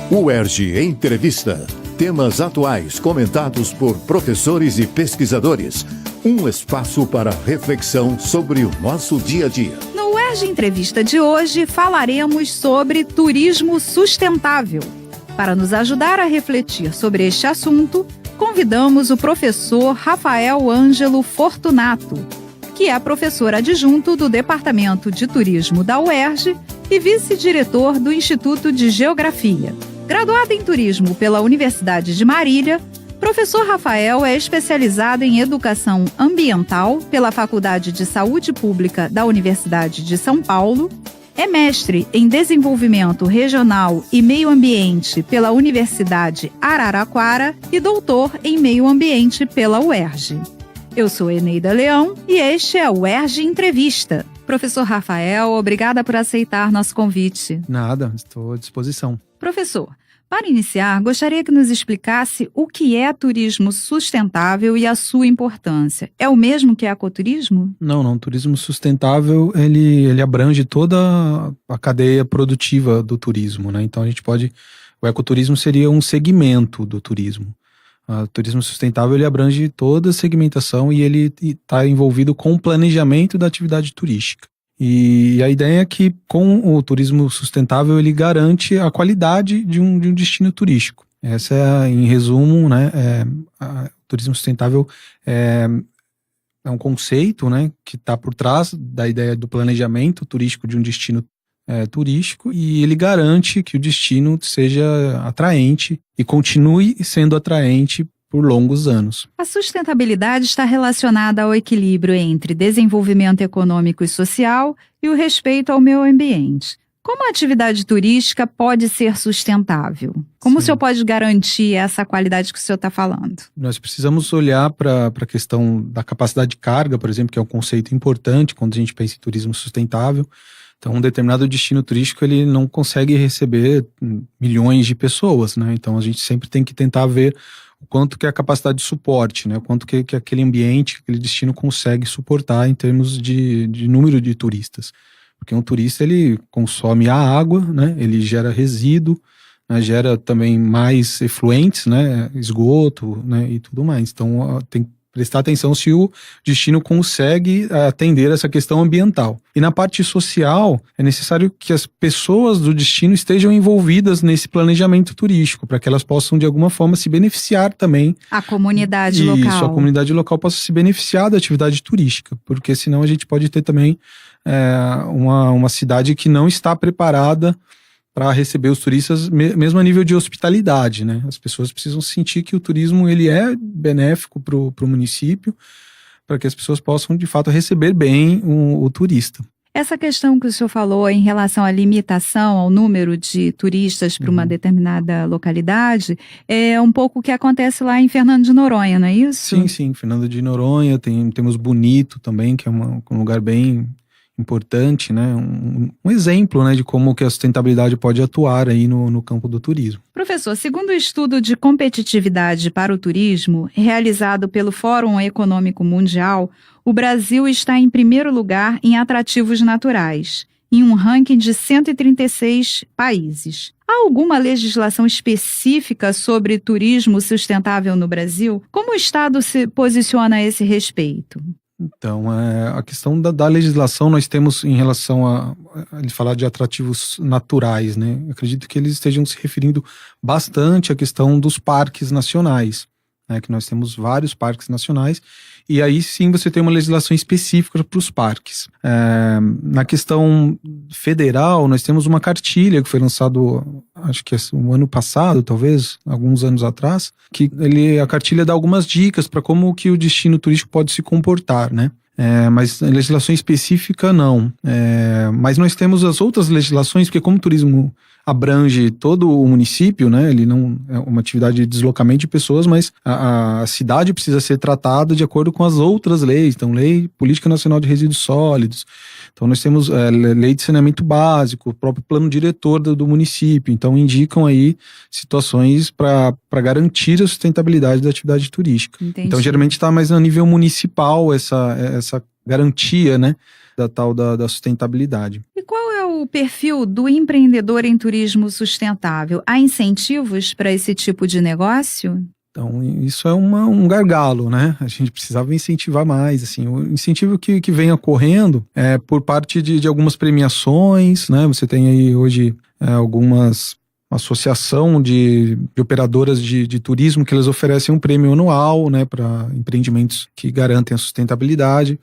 UERJ Entrevista. Temas atuais comentados por professores e pesquisadores. Um espaço para reflexão sobre o nosso dia a dia. No UERJ Entrevista de hoje falaremos sobre turismo sustentável. Para nos ajudar a refletir sobre este assunto, convidamos o professor Rafael Ângelo Fortunato, que é professor adjunto do Departamento de Turismo da UERJ e vice-diretor do Instituto de Geografia. Graduado em Turismo pela Universidade de Marília, professor Rafael é especializado em Educação Ambiental pela Faculdade de Saúde Pública da Universidade de São Paulo, é mestre em Desenvolvimento Regional e Meio Ambiente pela Universidade Araraquara e doutor em Meio Ambiente pela UERJ. Eu sou Eneida Leão e este é o UERJ Entrevista. Professor Rafael, obrigada por aceitar nosso convite. Nada, estou à disposição. Professor, para iniciar, gostaria que nos explicasse o que é turismo sustentável e a sua importância. É o mesmo que ecoturismo? Não. Turismo sustentável, ele abrange toda a cadeia produtiva do turismo, né? Então o ecoturismo seria um segmento do turismo. O turismo sustentável, ele abrange toda a segmentação e ele está envolvido com o planejamento da atividade turística. E a ideia é que com o turismo sustentável ele garante a qualidade de um destino turístico. Essa é, em resumo, né, o turismo sustentável é um conceito, né, que está por trás da ideia do planejamento turístico de um destino turístico, e ele garante que o destino seja atraente e continue sendo atraente por longos anos. A sustentabilidade está relacionada ao equilíbrio entre desenvolvimento econômico e social e o respeito ao meio ambiente. Como a atividade turística pode ser sustentável? Como o senhor pode garantir essa qualidade que o senhor está falando? Nós precisamos olhar para a questão da capacidade de carga, por exemplo, que é um conceito importante quando a gente pensa em turismo sustentável. Então, um determinado destino turístico, ele não consegue receber milhões de pessoas, né? Então, a gente sempre tem que tentar ver o quanto que é a capacidade de suporte, né? O quanto que aquele ambiente, aquele destino consegue suportar em termos de número de turistas. Porque um turista, ele consome a água, né? Ele gera resíduo, né? Gera também mais efluentes, né? Esgoto, né? E tudo mais. Então, tem que prestar atenção se o destino consegue atender essa questão ambiental. E na parte social, é necessário que as pessoas do destino estejam envolvidas nesse planejamento turístico, para que elas possam, de alguma forma, se beneficiar também. A comunidade local. Isso, a comunidade local possa se beneficiar da atividade turística, porque senão a gente pode ter também uma cidade que não está preparada para receber os turistas, mesmo a nível de hospitalidade, né? As pessoas precisam sentir que o turismo ele é benéfico para o município, para que as pessoas possam, de fato, receber bem o turista. Essa questão que o senhor falou em relação à limitação ao número de turistas para uma determinada localidade, é um pouco o que acontece lá em Fernando de Noronha, não é isso? Sim. Fernando de Noronha, temos Bonito também, que é um lugar bem importante, né? Um exemplo, né, de como que a sustentabilidade pode atuar aí no campo do turismo. Professor, segundo o estudo de competitividade para o turismo, realizado pelo Fórum Econômico Mundial, o Brasil está em primeiro lugar em atrativos naturais, em um ranking de 136 países. Há alguma legislação específica sobre turismo sustentável no Brasil? Como o Estado se posiciona a esse respeito? Então, a questão da legislação, nós temos em relação a ele falar de atrativos naturais, né? Eu acredito que eles estejam se referindo bastante à questão dos parques nacionais, né? Que nós temos vários parques nacionais, e aí sim você tem uma legislação específica para os parques. Na questão federal, nós temos uma cartilha que foi lançado, acho que o ano passado, talvez, alguns anos atrás, que a cartilha dá algumas dicas para como que o destino turístico pode se comportar, né? Mas legislação específica não. Mas nós temos as outras legislações, porque como o turismo abrange todo o município, né? Ele não é uma atividade de deslocamento de pessoas, mas a cidade precisa ser tratada de acordo com as outras leis. Então, Lei Política Nacional de Resíduos Sólidos. Então, nós temos lei de saneamento básico, o próprio plano diretor do município. Então, indicam aí situações para garantir a sustentabilidade da atividade turística. Entendi. Então, geralmente está mais a nível municipal essa garantia, né? da sustentabilidade. E qual é o perfil do empreendedor em turismo sustentável? Há incentivos para esse tipo de negócio? Então, isso é um gargalo, né? A gente precisava incentivar mais, assim. O incentivo que vem ocorrendo é por parte de algumas premiações, né? Você tem aí hoje algumas associação de operadoras de turismo que eles oferecem um prêmio anual, né, para empreendimentos que garantem a sustentabilidade.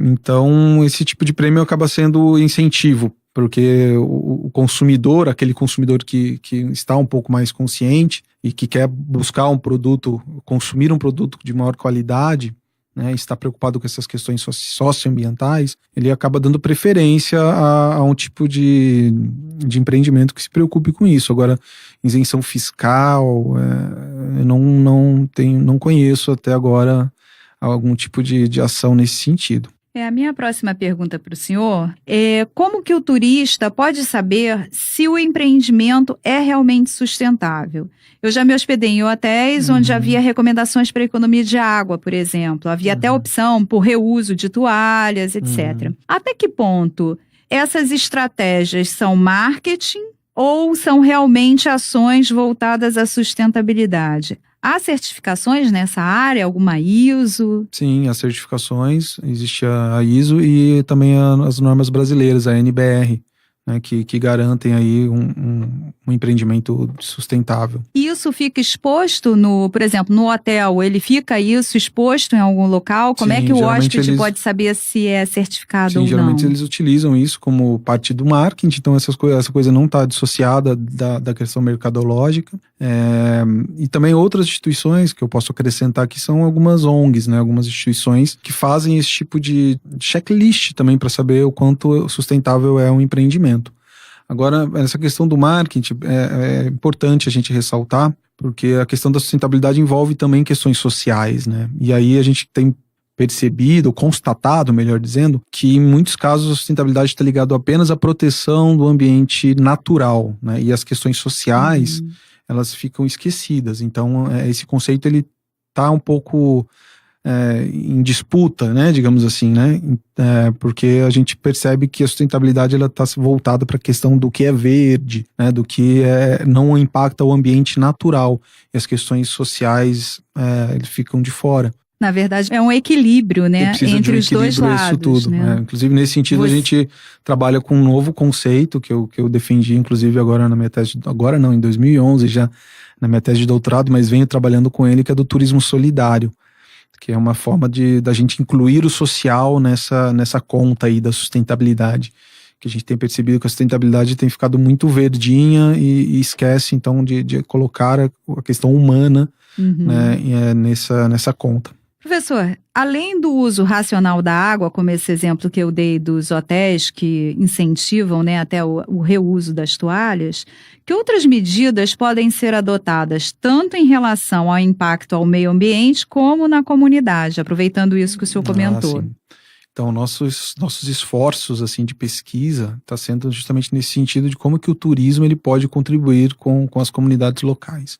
Então, esse tipo de prêmio acaba sendo incentivo, porque o consumidor, aquele consumidor que está um pouco mais consciente e que quer buscar um produto, consumir um produto de maior qualidade, né, está preocupado com essas questões socioambientais, ele acaba dando preferência a um tipo de empreendimento que se preocupe com isso. Agora, isenção fiscal, eu não conheço até agora algum tipo de ação nesse sentido. A minha próxima pergunta para o senhor é como que o turista pode saber se o empreendimento é realmente sustentável? Eu já me hospedei em hotéis onde havia recomendações para economia de água, por exemplo. Havia até opção por reuso de toalhas, etc. Até que ponto essas estratégias são marketing ou são realmente ações voltadas à sustentabilidade? Há certificações nessa área? Alguma ISO? Sim, as certificações, existe a ISO e também as normas brasileiras, a NBR, né, que garantem aí um empreendimento sustentável. Isso fica exposto por exemplo, no hotel, ele fica isso exposto em algum local? Como é que o hóspede pode saber se é certificado ou não? Geralmente eles utilizam isso como parte do marketing, então essa coisa não está dissociada da questão mercadológica. E também outras instituições que eu posso acrescentar aqui são algumas ONGs, né, algumas instituições que fazem esse tipo de checklist também para saber o quanto sustentável é um empreendimento. Agora, essa questão do marketing é importante a gente ressaltar, porque a questão da sustentabilidade envolve também questões sociais, né? E aí a gente tem percebido, constatado, melhor dizendo, que em muitos casos a sustentabilidade está ligada apenas à proteção do ambiente natural, né? E as questões sociais, elas ficam esquecidas. Então, esse conceito, ele está um pouco em disputa, né, digamos assim, né, porque a gente percebe que a sustentabilidade ela está voltada para a questão do que é verde, né, do que não impacta o ambiente natural, e as questões sociais eles ficam de fora. Na verdade, é um equilíbrio, né, entre os dois lados. Isso tudo, né? Inclusive, nesse sentido, a gente trabalha com um novo conceito que eu defendi, inclusive, agora na minha tese, em 2011, já na minha tese de doutorado, mas venho trabalhando com ele, que é do turismo solidário, que é uma forma da gente incluir o social nessa conta aí da sustentabilidade, que a gente tem percebido que a sustentabilidade tem ficado muito verdinha e esquece, então, de colocar a questão humana né, nessa conta. Professor, além do uso racional da água, como esse exemplo que eu dei dos hotéis que incentivam, né, até o reuso das toalhas, que outras medidas podem ser adotadas tanto em relação ao impacto ao meio ambiente como na comunidade, aproveitando isso que o senhor comentou? Sim. Então, nossos esforços assim, de pesquisa está sendo justamente nesse sentido de como que o turismo ele pode contribuir com as comunidades locais.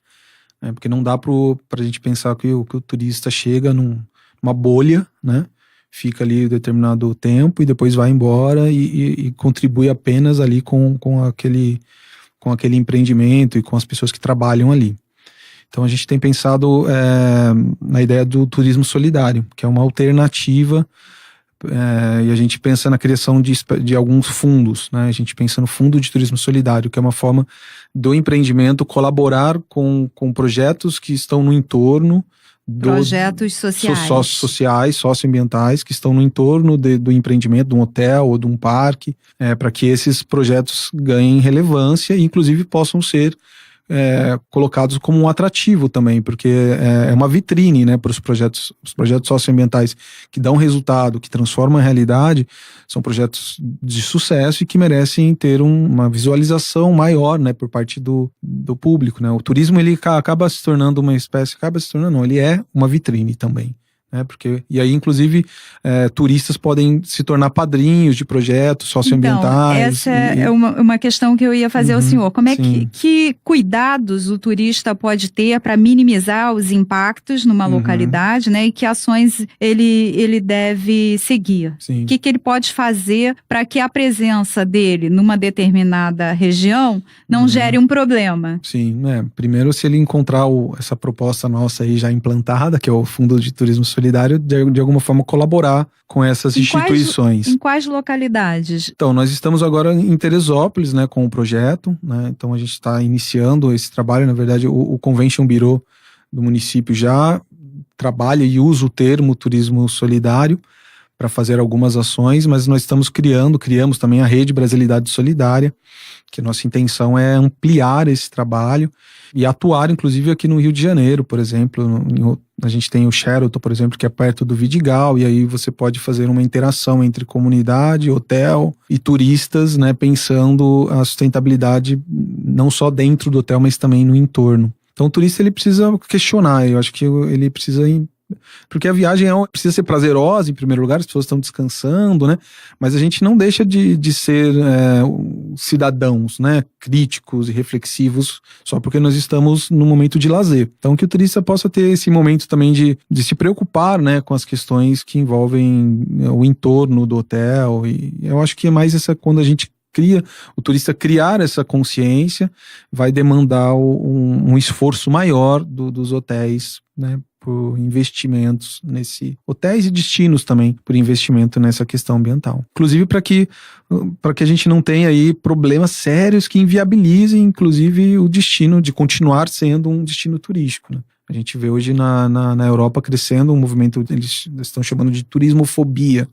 Porque não dá para a gente pensar que o turista chega numa bolha, né? Fica ali determinado tempo e depois vai embora e contribui apenas ali com aquele empreendimento e com as pessoas que trabalham ali. Então a gente tem pensado na ideia do turismo solidário, que é uma alternativa, e a gente pensa na criação de alguns fundos, né? A gente pensa no Fundo de Turismo Solidário, que é uma forma do empreendimento colaborar com projetos que estão no entorno projetos sociais, socioambientais, que estão no entorno do empreendimento, de um hotel ou de um parque, para que esses projetos ganhem relevância e inclusive possam ser colocados como um atrativo também, porque é uma vitrine, né, para os projetos socioambientais que dão resultado, que transformam a realidade, são projetos de sucesso e que merecem ter uma visualização maior, né, por parte do público, né. O turismo ele acaba se tornando uma espécie, ele é uma vitrine também, né? E aí, inclusive, turistas podem se tornar padrinhos de projetos socioambientais. Então, essa é uma questão que eu ia fazer ao senhor. Como é que cuidados o turista pode ter para minimizar os impactos numa localidade, né? E que ações ele deve seguir? O que ele pode fazer para que a presença dele numa determinada região não gere um problema? Sim, primeiro, se ele encontrar essa proposta nossa aí já implantada, que é o Fundo de Turismo Solidário, de alguma forma colaborar com essas instituições. Em quais localidades? Então, nós estamos agora em Teresópolis, né, com o projeto, né? Então a gente está iniciando esse trabalho. Na verdade, o Convention Bureau do município já trabalha e usa o termo turismo solidário para fazer algumas ações, mas nós criamos também a Rede Brasilidade Solidária, que a nossa intenção é ampliar esse trabalho e atuar, inclusive, aqui no Rio de Janeiro, por exemplo. A gente tem o Sheraton, por exemplo, que é perto do Vidigal, e aí você pode fazer uma interação entre comunidade, hotel e turistas, né, pensando a sustentabilidade não só dentro do hotel, mas também no entorno. Então o turista ele precisa questionar, eu acho que ele precisa... Porque a viagem precisa ser prazerosa, em primeiro lugar, as pessoas estão descansando, né? Mas a gente não deixa de ser cidadãos, né? Críticos e reflexivos só porque nós estamos num momento de lazer. Então que o turista possa ter esse momento também de se preocupar, né, com as questões que envolvem o entorno do hotel. E eu acho que é mais quando a gente o turista criar essa consciência, vai demandar um esforço maior dos hotéis, né, por investimentos hotéis e destinos também, por investimento nessa questão ambiental. Inclusive para que a gente não tenha aí problemas sérios que inviabilizem, inclusive, o destino de continuar sendo um destino turístico, né? A gente vê hoje na Europa crescendo um movimento, eles estão chamando de turismofobia,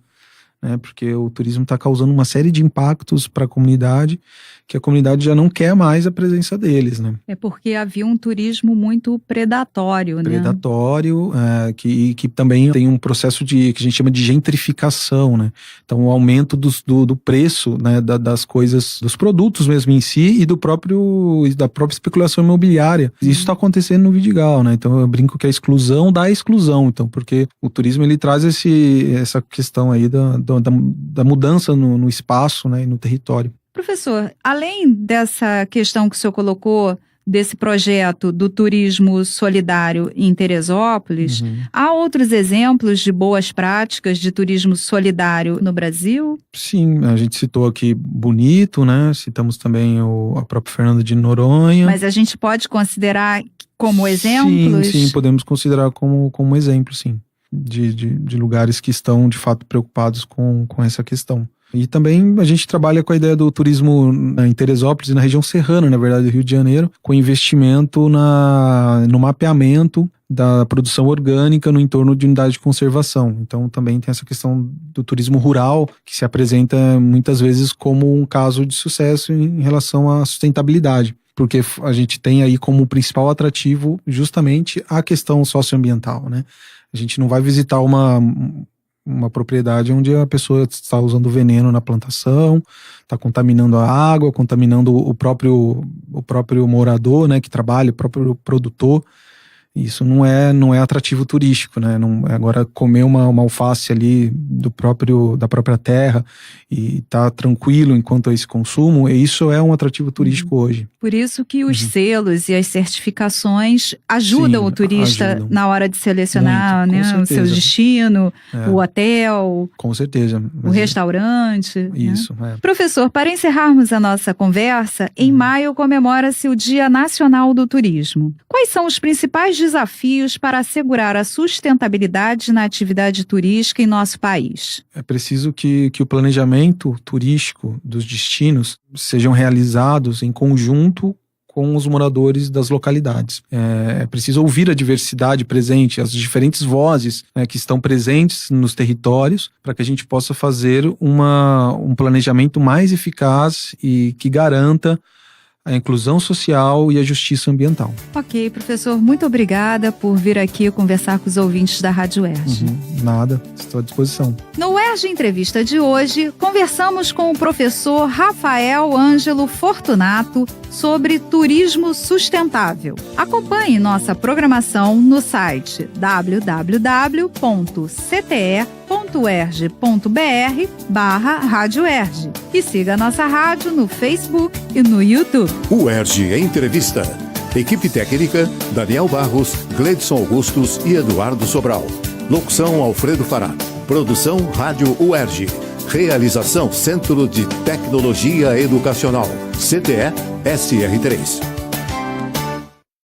né, porque o turismo está causando uma série de impactos para a comunidade, que a comunidade já não quer mais a presença deles, né? É porque havia um turismo muito predatório, né? Predatório, que também tem um processo que a gente chama de gentrificação, né? Então o aumento do preço, né, das coisas, dos produtos mesmo em si e da própria especulação imobiliária. Isso está acontecendo no Vidigal, né? Então eu brinco que é a exclusão da exclusão, então, porque o turismo ele traz essa questão aí da mudança no espaço, né, e no território. Professor, além dessa questão que o senhor colocou, desse projeto do turismo solidário em Teresópolis, há outros exemplos de boas práticas de turismo solidário no Brasil? Sim, a gente citou aqui Bonito, né? Citamos também a própria Fernando de Noronha. Mas a gente pode considerar como exemplos? Sim, podemos considerar como exemplo, sim. De lugares que estão, de fato, preocupados com essa questão. E também a gente trabalha com a ideia do turismo em Teresópolis e na região serrana, na verdade, do Rio de Janeiro, com investimento no mapeamento da produção orgânica no entorno de unidades de conservação. Então também tem essa questão do turismo rural, que se apresenta muitas vezes como um caso de sucesso em relação à sustentabilidade, porque a gente tem aí como principal atrativo justamente a questão socioambiental, né? A gente não vai visitar uma propriedade onde a pessoa está usando veneno na plantação, está contaminando a água, contaminando o próprio morador, né, que trabalha, o próprio produtor. Isso não é atrativo turístico, né? Agora comer uma alface ali da própria terra e tá tranquilo enquanto esse consumo, isso é um atrativo turístico hoje. Por isso que os selos e as certificações ajudam o turista na hora de selecionar, muito, né, o seu destino, o hotel, com certeza, o restaurante. Isso. Né? Professor, para encerrarmos a nossa conversa, em maio comemora-se o Dia Nacional do Turismo. Quais são os principais desafios para assegurar a sustentabilidade na atividade turística em nosso país? É preciso que o planejamento turístico dos destinos sejam realizados em conjunto com os moradores das localidades. É preciso ouvir a diversidade presente, as diferentes vozes, né, que estão presentes nos territórios, para que a gente possa fazer um planejamento mais eficaz e que garanta a inclusão social e a justiça ambiental. Ok, professor, muito obrigada por vir aqui conversar com os ouvintes da Rádio UERJ. Nada, estou à disposição. No UERJ Entrevista de hoje, conversamos com o professor Rafael Ângelo Fortunato sobre turismo sustentável. Acompanhe nossa programação no site www.cte.erg.br/Rádio Erg e siga a nossa rádio no Facebook e no YouTube. UERJ Entrevista. Equipe técnica: Daniel Barros, Gleidson Augustos e Eduardo Sobral. Locução: Alfredo Fará. Produção: Rádio UERJ. Realização: Centro de Tecnologia Educacional, CTE SR3.